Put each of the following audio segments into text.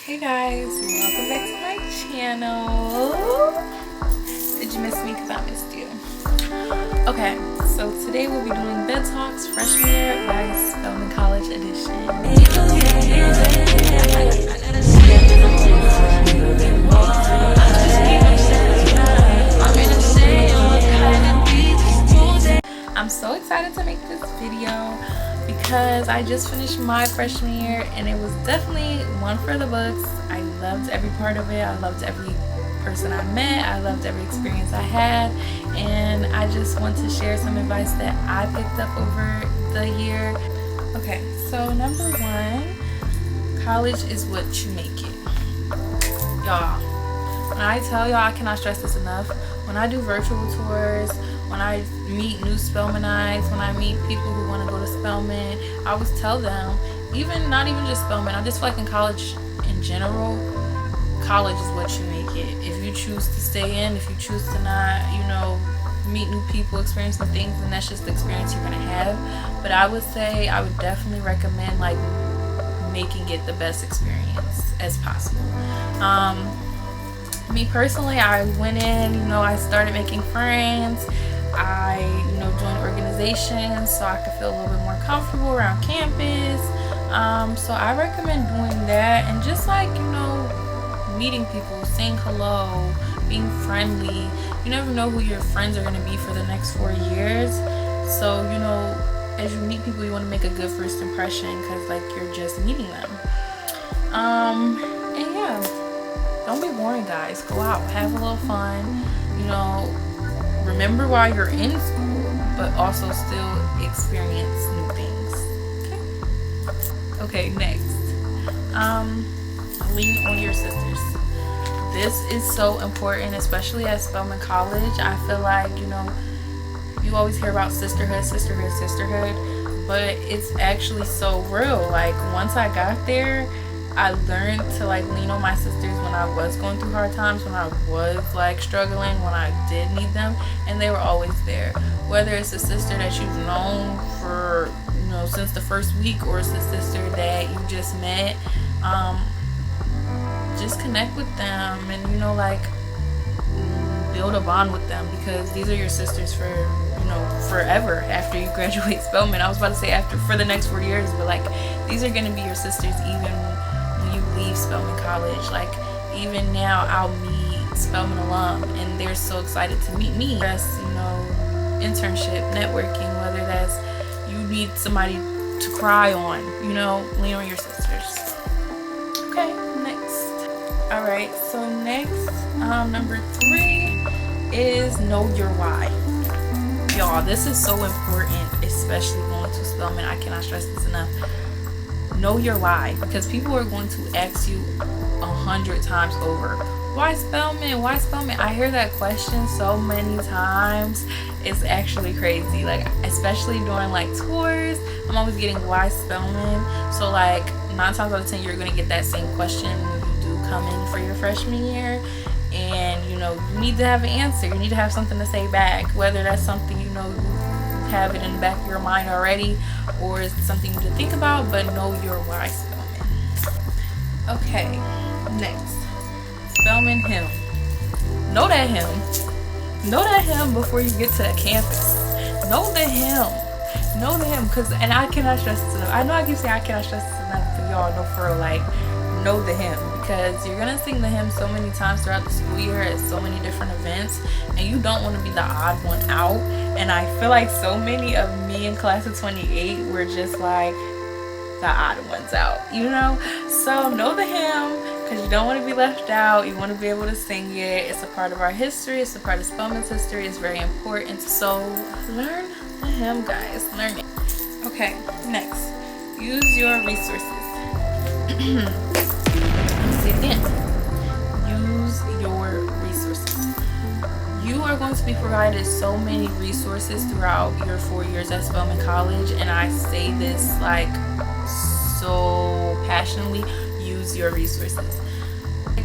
Hey guys, welcome back to my channel. Did you miss me? Because I missed you. Okay, so today we'll be doing Bed Talks Freshman Year by Spelman College Edition. I'm so excited to make this video because I just finished my freshman year and it was definitely one for the books. I loved every part of it. I loved every person I met. I loved every experience I had, and I just want to share some advice that I picked up over the year. Okay, so number one, college is what you make it. Y'all, when I tell y'all, I cannot stress this enough. When I do virtual tours, when I meet new Spelmanites, when I meet people who want to go to Spelman, I always tell them, not even just Spelman, I just feel like in college in general, college is what you make it. If you choose to stay in, if you choose to not, meet new people, experience new things, then that's just the experience you're going to have. But I would say I would definitely recommend making it the best experience as possible. Me personally, I went in, I started making friends. I, joined organizations so I could feel a little bit more comfortable around campus. So I recommend doing that and just meeting people, saying hello, being friendly. You never know who your friends are going to be for the next 4 years. So, as you meet people, you want to make a good first impression because, you're just meeting them. And yeah, don't be boring, guys. Go out, have a little fun. Remember while you're in school, but also still experience new things. Okay, next. Lean on your sisters. This is so important, especially at Spelman College. I feel like, you always hear about sisterhood, but it's actually so real. Once I got there, I learned to lean on my sisters when I was going through hard times, when I was struggling, when I did need them, and they were always there. Whether it's a sister that you've known for since the first week, or it's a sister that you just met, just connect with them and build a bond with them, because these are your sisters for forever after you graduate Spelman. I was about to say for the next 4 years, but these are gonna be your sisters even when you leave Spelman College. Even now I'll meet Spelman alum and they're so excited to meet me. That's internship, networking, whether that's you need somebody to cry on, lean on your sisters. Okay, next. Alright, so next, number 3 is know your why. Y'all, this is so important, especially going to Spelman. I cannot stress this enough. Know your why, because people are going to ask you 100 times over, why Spelman? Why Spelman? I hear that question so many times. It's actually crazy. Especially during tours, I'm always getting why Spelman. So 9 times out of 10 you're gonna get that same question when you do come in for your freshman year, and you need to have an answer. You need to have something to say back, whether that's something you have it in the back of your mind already, or it's something to think about, but know your why Spelman. Okay, next. Spelman hymn. Know that hymn. Know that hymn before you get to campus. Know the hymn. Know the hymn, and I cannot stress this enough. I know I keep saying I cannot stress this enough, but y'all know for real, know the hymn, because you're gonna sing the hymn so many times throughout the school year at so many different events, and you don't want to be the odd one out. And I feel like so many of me in class of 28 were just the odd ones out, So know the hymn, because you don't want to be left out. You want to be able to sing it. It's a part of our history. It's a part of Spelman's history. It's very important. So learn the hymn, guys. Learn it. Okay, next. Use your resources. Let me say it again. Use your resources. You are going to be provided so many resources throughout your 4 years at Spelman College, and I say this so passionately. Use your resources.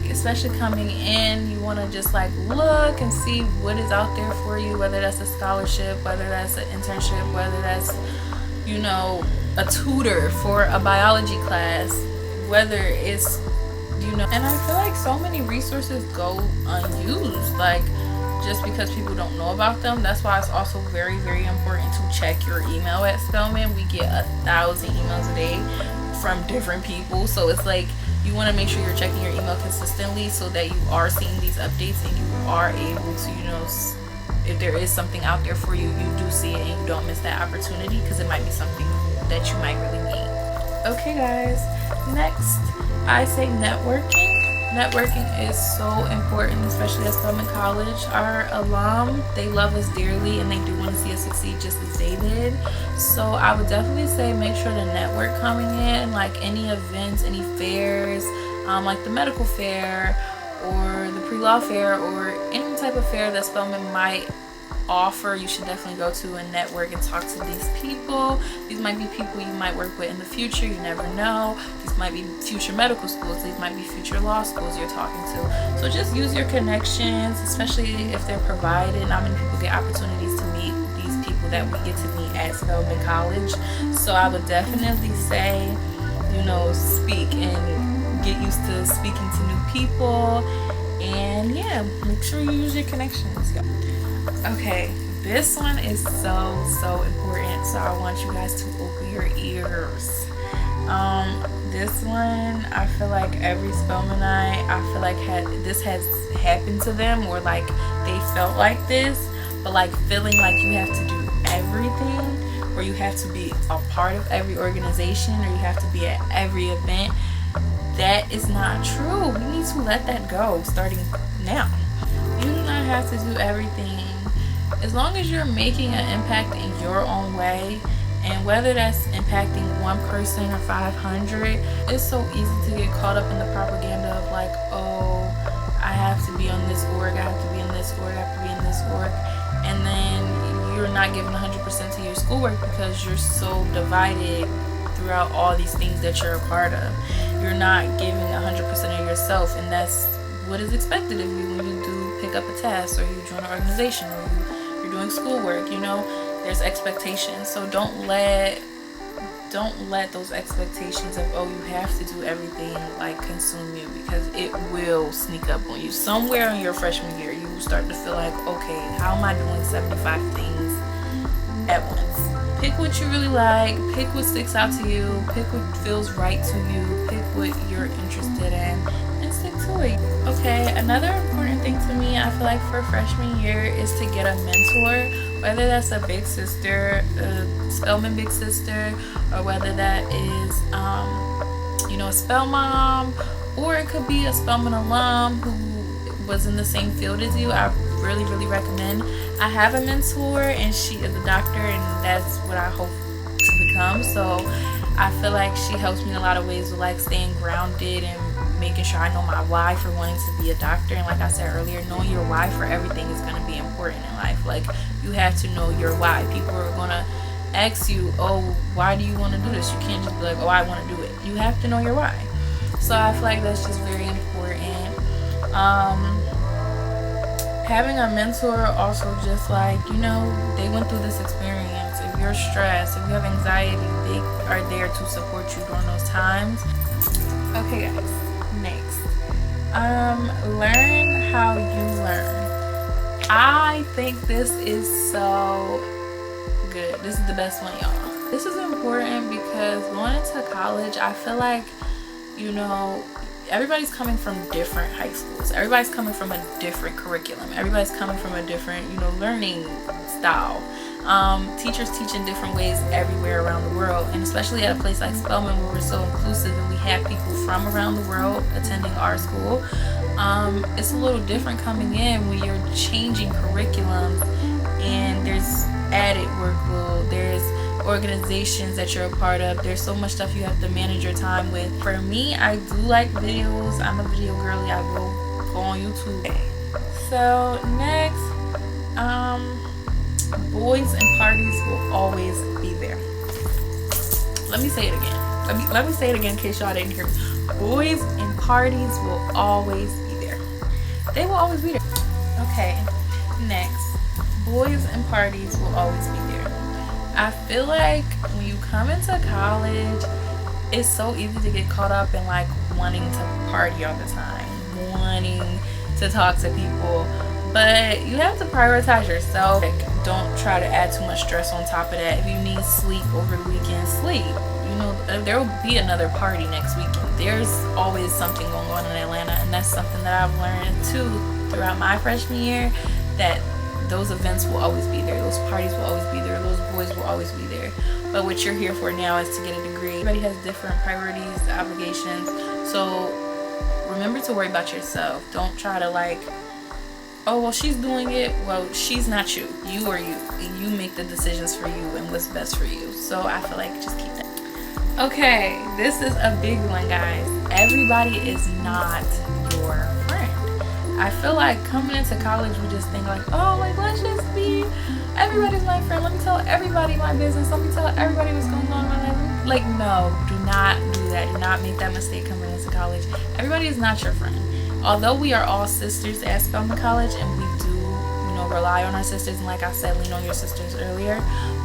Especially coming in, you want to just look and see what is out there for you, whether that's a scholarship, whether that's an internship, whether that's a tutor for a biology class, whether it's you know. And I feel like so many resources go unused, like just because people don't know about them. That's why it's also very, very important to check your email at Spelman. We get 1,000 emails a day from different people, so it's like you want to make sure you're checking your email consistently so that you are seeing these updates and you are able to, you know, if there is something out there for you, you do see it and you don't miss that opportunity, because it might be something that you might really need. Okay guys, next I say networking. Networking is so important, especially at Spelman College. Our alum, they love us dearly and they do want to see us succeed just as they did. So I would definitely say make sure to network coming in, like any events, any fairs, like the medical fair or the pre-law fair or any type of fair that Spelman might offer. You should definitely go to and network and talk to these people. These might be people you might work with in the future, you never know. These might be future medical schools, these might be future law schools you're talking to. So just use your connections, especially if they're provided. Not many people get opportunities to meet these people that we get to meet at Spelman College. So I would definitely say, you know, speak and get used to speaking to new people, and yeah, make sure you use your connections. Okay, this one is so important, so I want you guys to open your ears. This one, I feel like every Spelmanite, I feel like this has happened to them, or like they felt like this, but like feeling like you have to do everything, or you have to be a part of every organization, or you have to be at every event. That is not true. We need to let that go starting now. You do not have to do everything. As long as you're making an impact in your own way, and whether that's impacting one person or 500, it's so easy to get caught up in the propaganda of like, oh, I have to be on this org, I have to be in this org, I have to be in this org, and then you're not giving 100% to your schoolwork because you're so divided throughout all these things that you're a part of. You're not giving 100% of yourself, and that's what is expected of you when you do pick up a test, or you join an organization, or you're doing schoolwork. You know, there's expectations. So don't let those expectations of, oh, you have to do everything, like consume you, because it will sneak up on you. Somewhere in your freshman year, you will start to feel like, okay, how am I doing 75 things at once? Pick what you really like, pick what sticks out to you, pick what feels right to you, pick what you're interested in, and stick to it. Okay, another important thing to me, I feel like for freshman year, is to get a mentor, whether that's a big sister, a Spelman big sister, or whether that is, you know, a Spell mom, or it could be a Spelman alum who was in the same field as you. I really recommend. I have a mentor, and she is a doctor, and that's what I hope to become. So I feel like she helps me in a lot of ways with like staying grounded and making sure I know my why for wanting to be a doctor. And like I said earlier, knowing your why for everything is going to be important in life. Like, you have to know your why. People are going to ask you, oh, why do you want to do this? You can't just be like, oh, I want to do it. You have to know your why. So I feel like that's just very important. Having a mentor also, just like, you know, they went through this experience. If you're stressed, if you have anxiety, they are there to support you during those times. Okay guys, next, learn how you learn. I think this is so good. This is the best one, y'all. This is important because going into college, I feel like, you know, everybody's coming from different high schools. Everybody's coming from a different curriculum. Everybody's coming from a different, you know, learning style. Teachers teach in different ways everywhere around the world, and especially at a place like Spelman where we're so inclusive and we have people from around the world attending our school. It's a little different coming in when you're changing curriculums and there's added workload, there's organizations that you're a part of, there's so much stuff you have to manage your time with. For me, I do like videos. I'm a video girly. I will go on YouTube. So next, boys and parties will always be there. Let me say it again. Let me say it again in case y'all didn't hear me. Boys and parties will always be there. They will always be there. Okay, next, boys and parties will always be there. I feel like when you come into college, it's so easy to get caught up in like wanting to party all the time, wanting to talk to people. But you have to prioritize yourself. Like, don't try to add too much stress on top of that. If you need sleep over the weekend, sleep. You know, there will be another party next weekend. There's always something going on in Atlanta, and that's something that I've learned too throughout my freshman year, that those events will always be there, those parties will always be there, those boys will always be there. But what you're here for now is to get a degree. Everybody has different priorities, obligations, so remember to worry about yourself. Don't try to like, oh, well, she's doing it. Well, she's not you. You are you. You make the decisions for you and what's best for you. So I feel like just keep that. Okay, this is a big one, guys. Everybody is not your friend. I feel like coming into college, we just think like, oh, like, let's just be, everybody's my friend. Let me tell everybody my business. Let me tell everybody what's going on in my life. Like, no, do not do that. Do not make that mistake coming into college. Everybody is not your friend. Although we are all sisters at Spelman College, and we do, you know, rely on our sisters, and like I said, lean on your sisters earlier,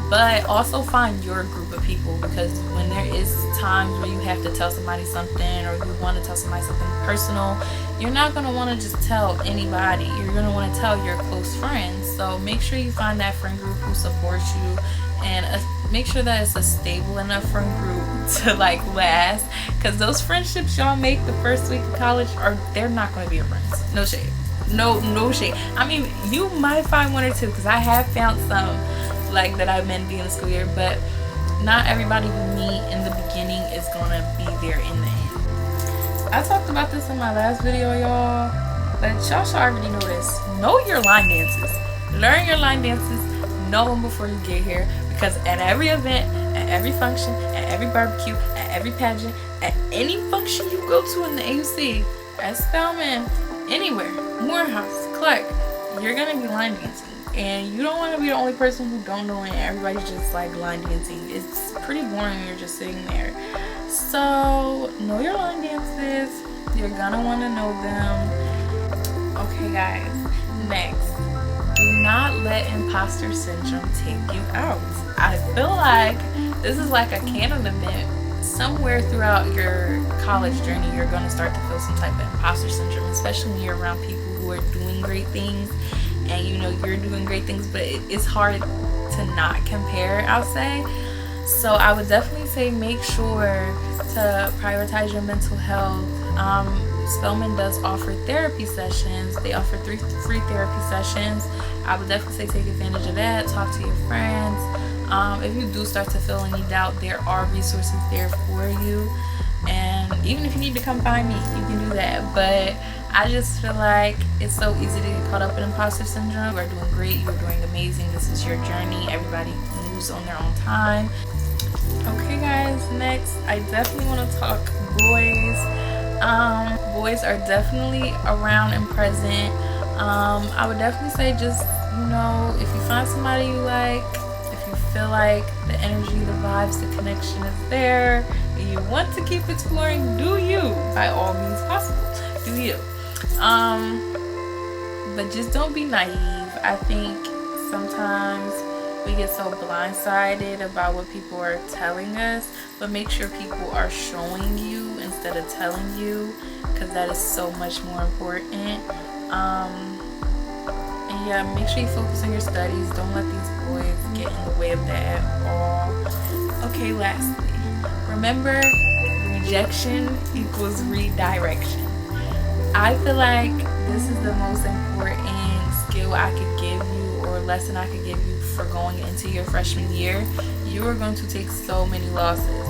but also find your group of people, because when there is times where you have to tell somebody something, or you want to tell somebody something personal, you're not going to want to just tell anybody. You're going to want to tell your close friends. So make sure you find that friend group who supports you, and make sure that it's a stable enough friend group to like last, because those friendships y'all make the first week of college, they're not going to be your friends. No shade. No shade. I mean, you might find one or two, because I have found some like that I met in the school year, but not everybody you meet in the beginning is going to be there in the end. I talked about this in my last video, y'all, but y'all should already know this. Know your line dances. Learn your line dances. Know them before you get here, because at every event, at every function, at every barbecue, at every pageant, at any function you go to in the AUC, at Spelman, anywhere, Morehouse, Clark, you're going to be line dancing. And you don't want to be the only person who don't know it. Everybody's just like line dancing. It's pretty boring when you're just sitting there. So know your line dances. You're gonna want to know them. Okay, guys. Next, do not let imposter syndrome take you out. I feel like this is like a canon event. Somewhere throughout your college journey, you're gonna start to feel some type of imposter syndrome, especially when you're around people who are doing great things. And you know you're doing great things, but it's hard to not compare, I'll say. So I would definitely say make sure to prioritize your mental health. Spelman does offer therapy sessions. They offer 3 free therapy sessions. I would definitely say take advantage of that. Talk to your friends. If you do start to feel any doubt, there are resources there for you. And even if you need to come find me, you can do that. But I just feel like it's so easy to get caught up in imposter syndrome. You are doing great. You're doing amazing. This is your journey. Everybody moves on their own time. Okay, guys, next, I definitely want to talk boys. Boys are definitely around and present. I would definitely say just, you know, if you find somebody you like, if you feel like the energy, the vibes, the connection is there, and you want to keep exploring, do you, by all means possible. Do you. But just don't be naive. I think sometimes we get so blindsided about what people are telling us, but make sure people are showing you instead of telling you, because that is so much more important. And yeah, make sure you focus on your studies. Don't let these boys get in the way of that at all. Okay, lastly, remember, rejection equals redirection. I feel like this is the most important skill I could give you, or lesson I could give you for going into your freshman year. You are going to take so many losses.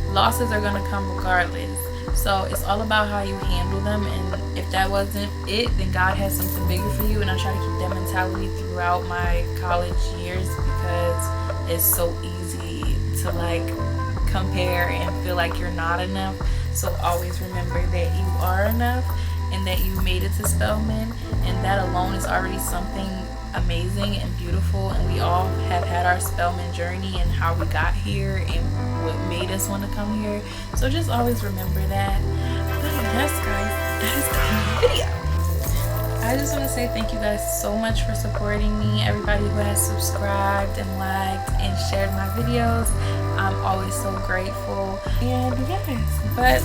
Losses are going to come regardless. So it's all about how you handle them, and if that wasn't it, then God has something bigger for you. And I try to keep that mentality throughout my college years, because it's so easy to like compare and feel like you're not enough. So always remember that you are enough, and that you made it to Spelman, and that alone is already something amazing and beautiful. And we all have had our Spelman journey and how we got here and what made us want to come here. So just always remember that. But yes, guys, that is the video. I just want to say thank you guys so much for supporting me. Everybody who has subscribed and liked and shared my videos, I'm always so grateful. And yes, but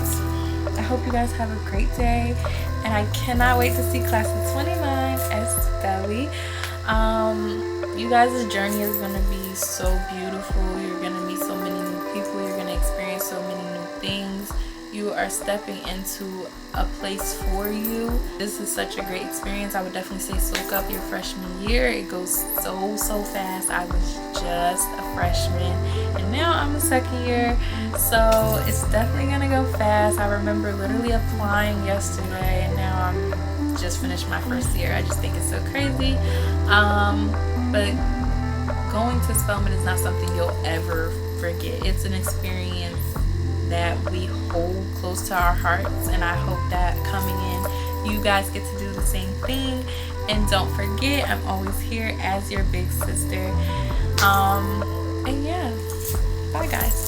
I hope you guys have a great day, and I cannot wait to see class of 29 at Spelly. You guys' journey is going to be so beautiful. You're going to meet so many new people. You're going to experience so many new things. You are stepping into a place for you. This is such a great experience. I would definitely say soak up your freshman year. It goes so fast. I was just a freshman and now I'm a second year, so it's definitely gonna go fast. I remember literally applying yesterday and now I'm just finished my first year. I just think it's so crazy. But going to Spelman is not something you'll ever forget. It's an experience that we hold close to our hearts, and I hope that coming in you guys get to do the same thing. And don't forget, I'm always here as your big sister. And yeah, bye guys.